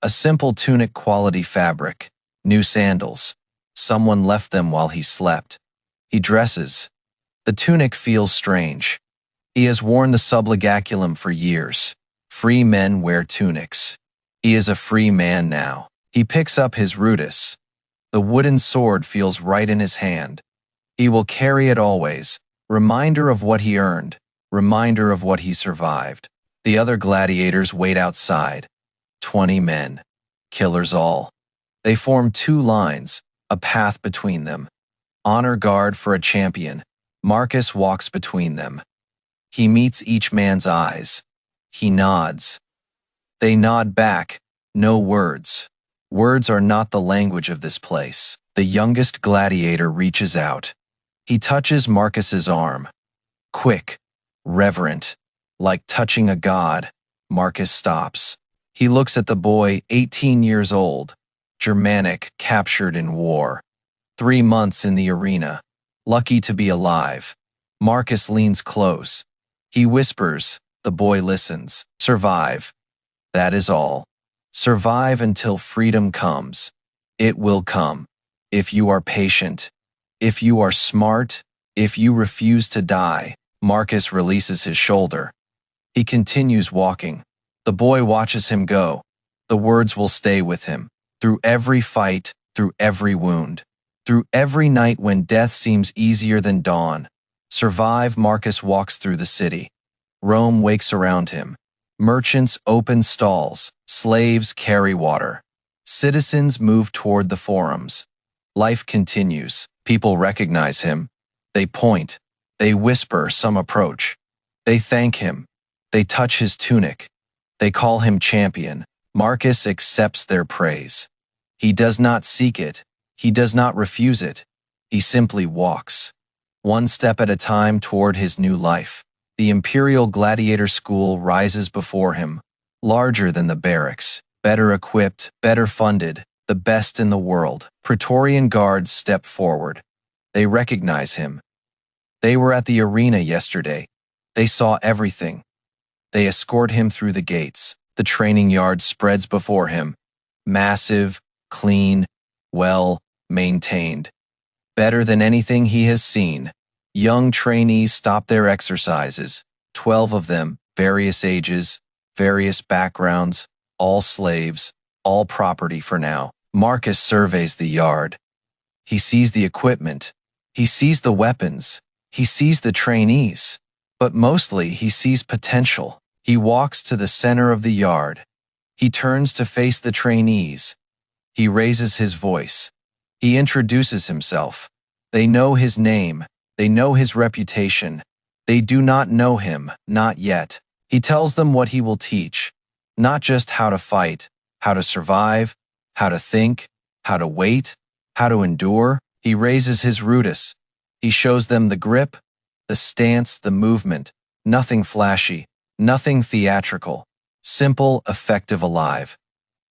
Speaker 1: A simple tunic quality fabric. New sandals. Someone left them while he slept. He dresses. The tunic feels strange. He has worn the subligaculum for years. Free men wear tunics. He is a free man now. He picks up his rudis. The wooden sword feels right in his hand. He will carry it always. Reminder of what he earned. Reminder of what he survived. The other gladiators wait outside. 20 men. Killers all. They form 2 lines, a path between them. Honor guard for a champion. Marcus walks between them. He meets each man's eyes. He nods. They nod back. No words. Words are not the language of this place. The youngest gladiator reaches out. He touches Marcus's arm. Quick, reverent, like touching a god. Marcus stops. He looks at the boy, 18 years old, Germanic, captured in war. 3 months in the arena. Lucky to be alive. Marcus leans close. He whispers. The boy listens. Survive. That is all. Survive until freedom comes. It will come. If you are patient. If you are smart. If you refuse to die. Marcus releases his shoulder. He continues walking. The boy watches him go. The words will stay with him. Through every fight, through every wound. Through every night when death seems easier than dawn. Survive. Marcus walks through the city. Rome wakes around him. Merchants open stalls. Slaves carry water. Citizens move toward the forums. Life continues. People recognize him. They point. They whisper. Some approach. They thank him. They touch his tunic. They call him champion. Marcus accepts their praise. He does not seek it. He does not refuse it. He simply walks. 1 step at a time toward his new life. The Imperial Gladiator School rises before him, larger than the barracks, better equipped, better funded, the best in the world. Praetorian guards step forward. They recognize him. They were at the arena yesterday. They saw everything. They escort him through the gates. The training yard spreads before him. Massive, clean, well maintained. Better than anything he has seen. Young trainees stop their exercises. 12 of them, various ages, various backgrounds, all slaves, all property for now. Marcus surveys the yard. He sees the equipment. He sees the weapons. He sees the trainees. But mostly he sees potential. He walks to the center of the yard. He turns to face the trainees. He raises his voice. He introduces himself. They know his name. They know his reputation. They do not know him, not yet. He tells them what he will teach. Not just how to fight, how to survive, how to think, how to wait, how to endure. He raises his rudis. He shows them the grip, the stance, the movement. Nothing flashy, nothing theatrical. Simple, effective, alive.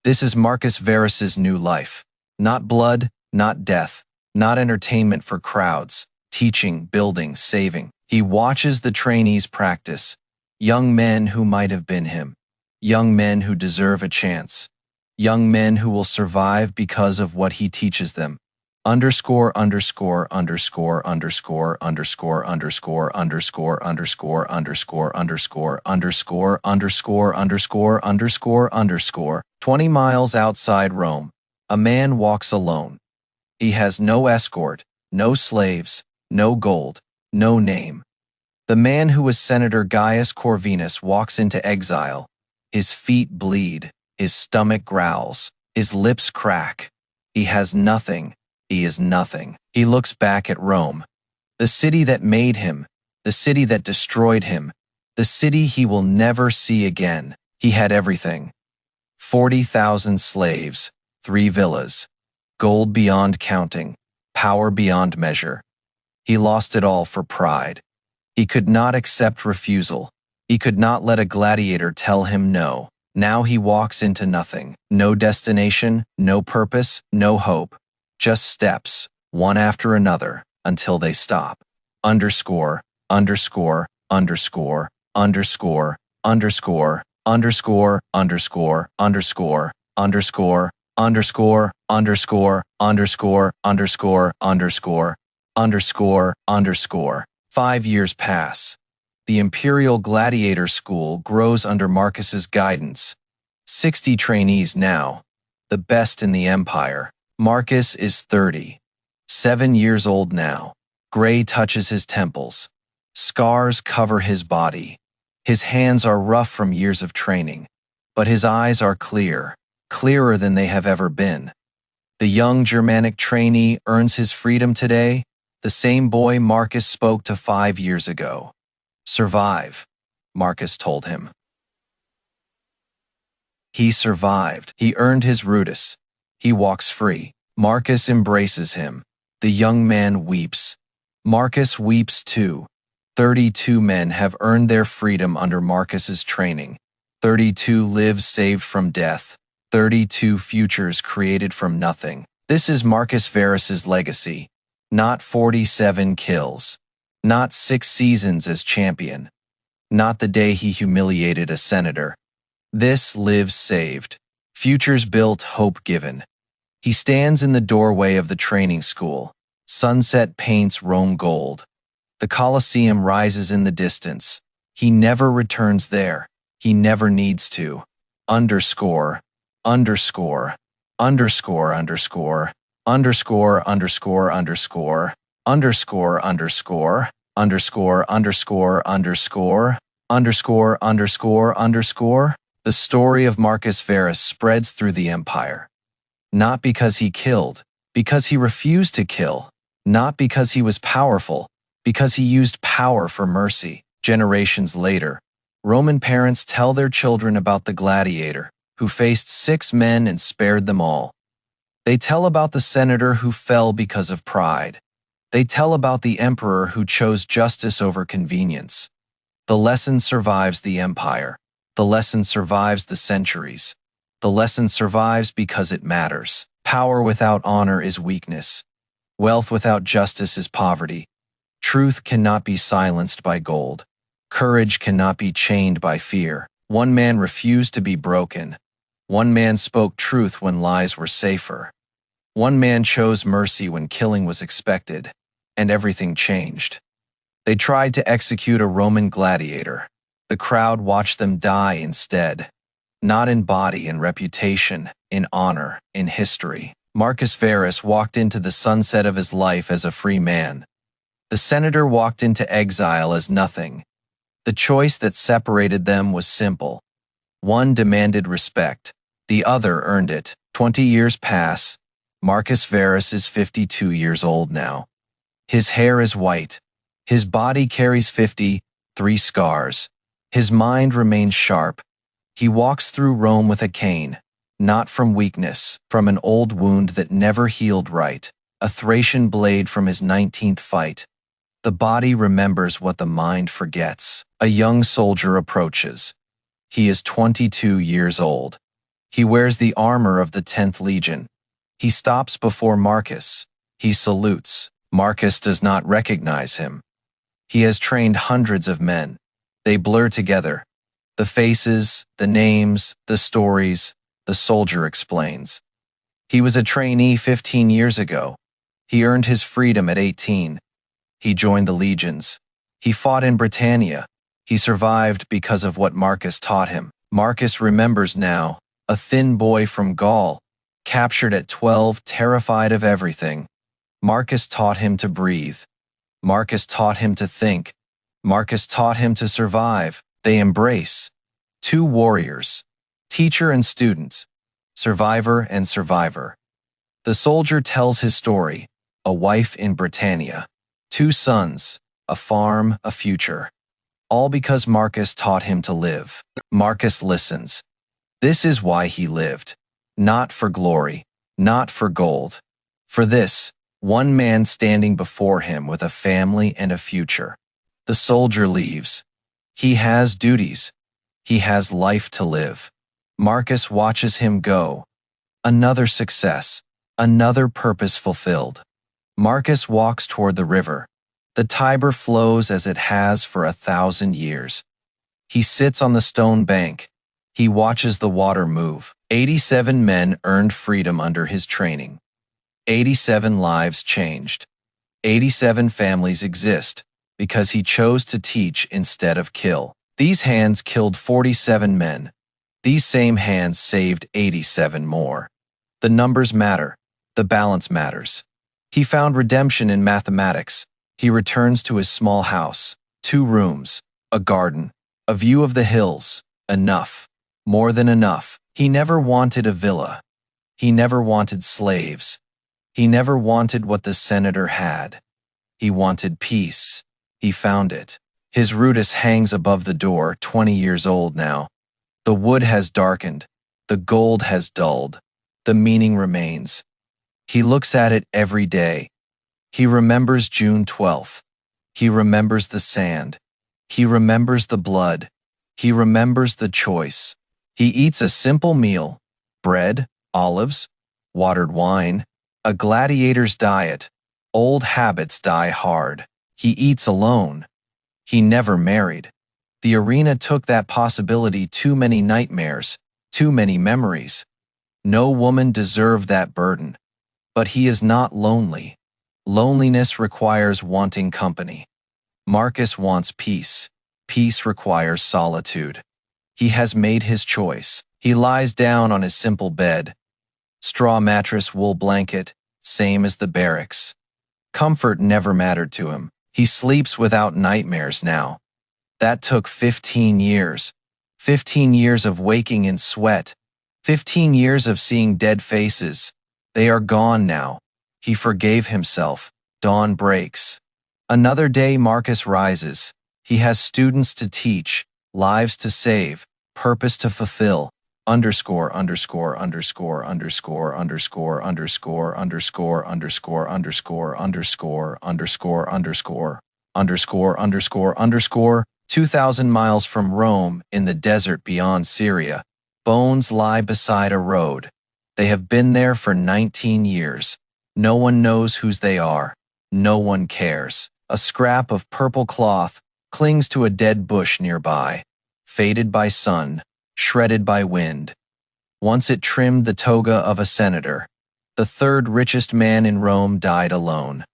Speaker 1: This is Marcus Verus's new life. Not blood, not death, not entertainment for crowds. Teaching, building, saving. He watches the trainees practice. Young men who might have been him. Young men who deserve a chance. Young men who will survive because of what he teaches them. Underscore, underscore, underscore, underscore, underscore, underscore, underscore, underscore, underscore, underscore, underscore, underscore, underscore, underscore, underscore. 20 miles outside Rome. A man walks alone. He has no escort, no slaves, no gold, no name. The man who was Senator Gaius Corvinus walks into exile. His feet bleed. His stomach growls. His lips crack. He has nothing. He is nothing. He looks back at Rome, the city that made him, the city that destroyed him, the city he will never see again. He had everything. 40,000 slaves, 3 villas, gold beyond counting, power beyond measure. He lost it all for pride. He could not accept refusal. He could not let a gladiator tell him no. Now he walks into nothing. No destination, no purpose, no hope. Just steps, one after another, until they stop. Underscore, underscore, underscore, underscore, underscore, underscore, underscore, underscore, underscore, underscore, underscore, underscore, underscore, underscore, underscore, underscore. 5 years pass. The Imperial Gladiator School grows under Marcus's guidance. 60 trainees now, the best in the empire. Marcus is 30. 7 years old now. Gray touches his temples. Scars cover his body. His hands are rough from years of training, but his eyes are clear, clearer than they have ever been. The young Germanic trainee earns his freedom today, the same boy Marcus spoke to 5 years ago. Survive, Marcus told him. He survived. He earned his rudis. He walks free. Marcus embraces him. The young man weeps. Marcus weeps too. 32 men have earned their freedom under Marcus's training. 32 lives saved from death. 32 futures created from nothing. This is Marcus Verus's legacy. Not 47 kills. Not 6 seasons as champion. Not the day he humiliated a senator. This lives saved. Futures built, hope given. He stands in the doorway of the training school. Sunset paints Rome gold. The Colosseum rises in the distance. He never returns there. He never needs to. Underscore, underscore, underscore, underscore, underscore, underscore, underscore, underscore, underscore, underscore, underscore, underscore, underscore, underscore, underscore. The story of Marcus Verus spreads through the empire. Not because he killed, because he refused to kill. Not because he was powerful, because he used power for mercy. Generations later, Roman parents tell their children about the gladiator, who faced 6 men and spared them all. They tell about the senator who fell because of pride. They tell about the emperor who chose justice over convenience. The lesson survives the empire. The lesson survives the centuries. The lesson survives because it matters. Power without honor is weakness. Wealth without justice is poverty. Truth cannot be silenced by gold. Courage cannot be chained by fear. One man refused to be broken. One man spoke truth when lies were safer. One man chose mercy when killing was expected, and everything changed. They tried to execute a Roman gladiator. The crowd watched them die instead. Not in body and reputation, in honor, in history. Marcus Verus walked into the sunset of his life as a free man. The senator walked into exile as nothing. The choice that separated them was simple. One demanded respect. The other earned it. 20 years pass. Marcus Verus is 52 years old now. His hair is white. His body carries 53 scars. His mind remains sharp. He walks through Rome with a cane, not from weakness, from an old wound that never healed right, a Thracian blade from his 19th fight. The body remembers what the mind forgets. A young soldier approaches. He is 22 years old. He wears the armor of the 10th Legion. He stops before Marcus. He salutes. Marcus does not recognize him. He has trained hundreds of men. They blur together. The faces, the names, the stories, the soldier explains. He was a trainee 15 years ago. He earned his freedom at 18. He joined the legions. He fought in Britannia. He survived because of what Marcus taught him. Marcus remembers now, a thin boy from Gaul, captured at 12, terrified of everything. Marcus taught him to breathe. Marcus taught him to think. Marcus taught him to survive. They embrace. 2 warriors. Teacher and students, survivor and survivor. The soldier tells his story, a wife in Britannia, two sons, a farm, a future. All because Marcus taught him to live. Marcus listens. This is why he lived. Not for glory, not for gold. For this, one man standing before him with a family and a future. The soldier leaves. He has duties. He has life to live. Marcus watches him go. Another success, another purpose fulfilled. Marcus walks toward the river. The Tiber flows as it has for 1,000 years. He sits on the stone bank. He watches the water move. 87 men earned freedom under his training. 87 lives changed. 87 families exist because he chose to teach instead of kill. These hands killed 47 men. These same hands saved 87 more. The numbers matter. The balance matters. He found redemption in mathematics. He returns to his small house. 2 rooms, a garden, a view of the hills. Enough. More than enough. He never wanted a villa. He never wanted slaves. He never wanted what the senator had. He wanted peace. He found it. His rudis hangs above the door, 20 years old now. The wood has darkened. The gold has dulled. The meaning remains. He looks at it every day. He remembers June 12th. He remembers the sand. He remembers the blood. He remembers the choice. He eats a simple meal, bread, olives, watered wine, a gladiator's diet. Old habits die hard. He eats alone. He never married. The arena took that possibility, too many nightmares, too many memories. No woman deserved that burden. But he is not lonely. Loneliness requires wanting company. Marcus wants peace. Peace requires solitude. He has made his choice. He lies down on his simple bed. Straw mattress, wool blanket, same as the barracks. Comfort never mattered to him. He sleeps without nightmares now. That took 15 years. 15 years of waking in sweat. 15 years of seeing dead faces. They are gone now. He forgave himself. Dawn breaks. Another day Marcus rises. He has students to teach, lives to save, purpose to fulfill. Underscore, underscore, underscore, underscore, underscore, underscore, underscore, underscore, underscore, underscore, underscore, underscore, underscore, underscore, underscore, 2,000 miles from Rome, in the desert beyond Syria. Bones lie beside a road. They have been there for 19 years. No one knows whose they are. No one cares. A scrap of purple cloth clings to a dead bush nearby, faded by sun, shredded by wind. Once it trimmed the toga of a senator. The third richest man in Rome died alone.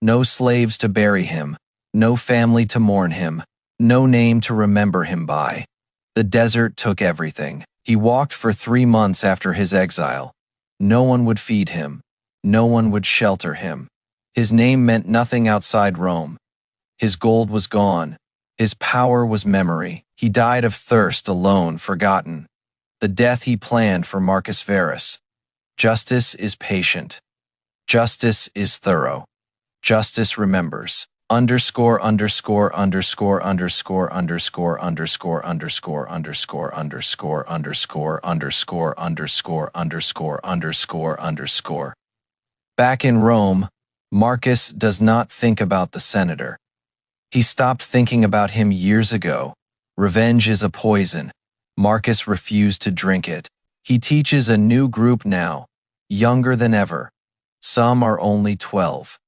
Speaker 1: No slaves to bury him, no family to mourn him, no name to remember him by. The desert took everything. He walked for 3 months after his exile. No one would feed him. No one would shelter him. His name meant nothing outside Rome. His gold was gone. His power was memory. He died of thirst, alone, forgotten. The death he planned for Marcus Verus. Justice is patient. Justice is thorough. Justice remembers. Underscore, underscore, underscore, underscore, underscore, underscore, underscore, underscore, underscore, underscore, underscore, underscore, underscore, underscore, underscore. Back in Rome, Marcus does not think about the senator. He stopped thinking about him years ago. Revenge is a poison. Marcus refused to drink it. He teaches a new group now, younger than ever. Some are only 12.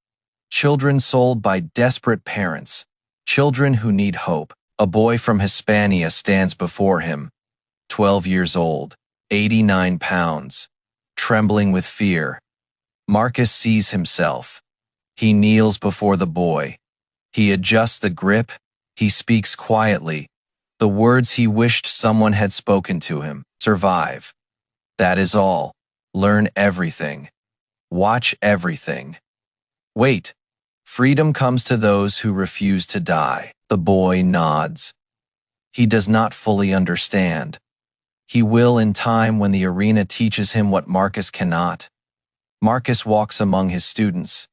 Speaker 1: Children sold by desperate parents. Children who need hope. A boy from Hispania stands before him. 12 years old, 89 pounds. Trembling with fear. Marcus sees himself. He kneels before the boy. He adjusts the grip. He speaks quietly. The words he wished someone had spoken to him. Survive. That is all. Learn everything. Watch everything. Wait. Freedom comes to those who refuse to die. The boy nods. He does not fully understand. He will in time when the arena teaches him what Marcus cannot. Marcus walks among his students.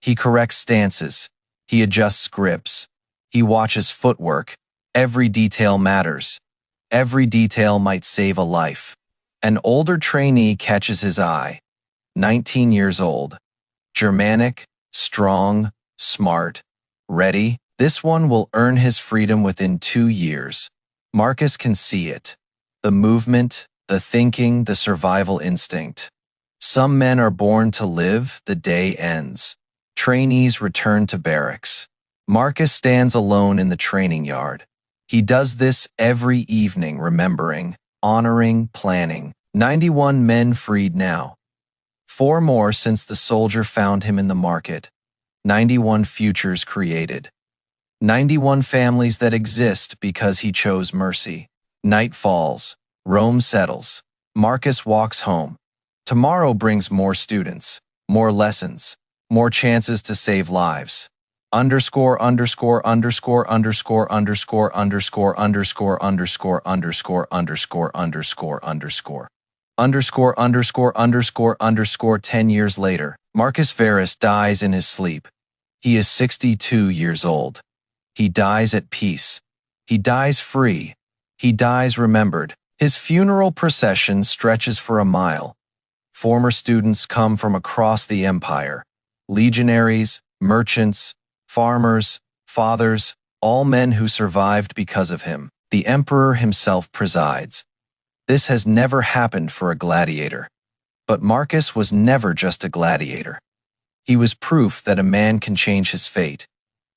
Speaker 1: He corrects stances. He adjusts grips. He watches footwork. Every detail matters. Every detail might save a life. An older trainee catches his eye. 19 years old. Germanic, strong, smart, ready. This one will earn his freedom within 2 years. Marcus can see it. The movement, the thinking, the survival instinct. Some men are born to live, the day ends. Trainees return to barracks. Marcus stands alone in the training yard. He does this every evening, remembering, honoring, planning. 91 men freed now. 4 more since the soldier found him in the market. 91 futures created. 91 families that exist because he chose mercy. Night falls. Rome settles. Marcus walks home. Tomorrow brings more students, more lessons, more chances to save lives. Underscore, underscore, underscore, underscore, underscore, underscore, underscore, underscore, underscore, underscore, underscore, underscore. Underscore, underscore, underscore, underscore. 10 years later, Marcus Verus dies in his sleep. He is 62 years old. He dies at peace. He dies free. He dies remembered. His funeral procession stretches for a mile. Former students come from across the empire. Legionaries, merchants, farmers, fathers, all men who survived because of him. The emperor himself presides. This has never happened for a gladiator. But Marcus was never just a gladiator. He was proof that a man can change his fate.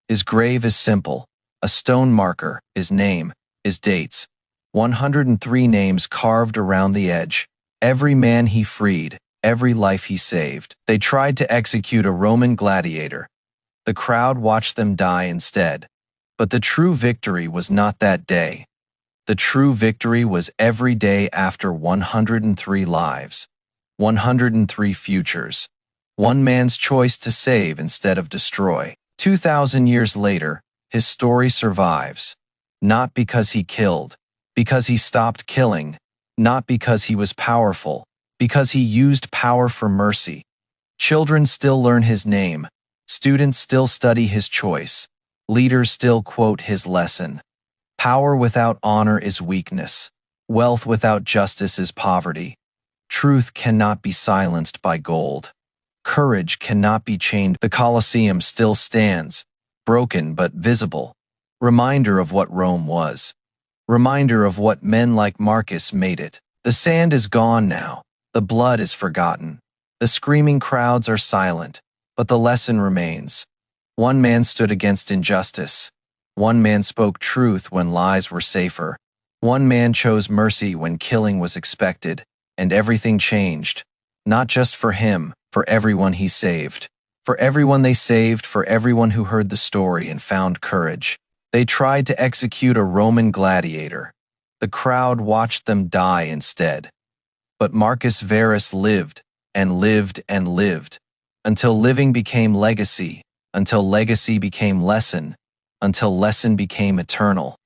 Speaker 1: His grave is simple, a stone marker, his name, his dates. 103 names carved around the edge. Every man he freed, every life he saved. They tried to execute a Roman gladiator. The crowd watched them die instead. But the true victory was not that day. The true victory was every day after. 103 lives, 103 futures, one man's choice to save instead of destroy. 2,000 years later, his story survives. Not because he killed, because he stopped killing, not because he was powerful, because he used power for mercy. Children still learn his name, students still study his choice, leaders still quote his lesson. Power without honor is weakness. Wealth without justice is poverty. Truth cannot be silenced by gold. Courage cannot be chained. The Colosseum still stands, broken but visible. Reminder of what Rome was. Reminder of what men like Marcus made it. The sand is gone now. The blood is forgotten. The screaming crowds are silent, but the lesson remains. One man stood against injustice. One man spoke truth when lies were safer. One man chose mercy when killing was expected, and everything changed. Not just for him, for everyone he saved. For everyone they saved, for everyone who heard the story and found courage. They tried to execute a Roman gladiator. The crowd watched them die instead. But Marcus Verus lived, and lived, and lived, until living became legacy, until legacy became lesson, until lesson became eternal.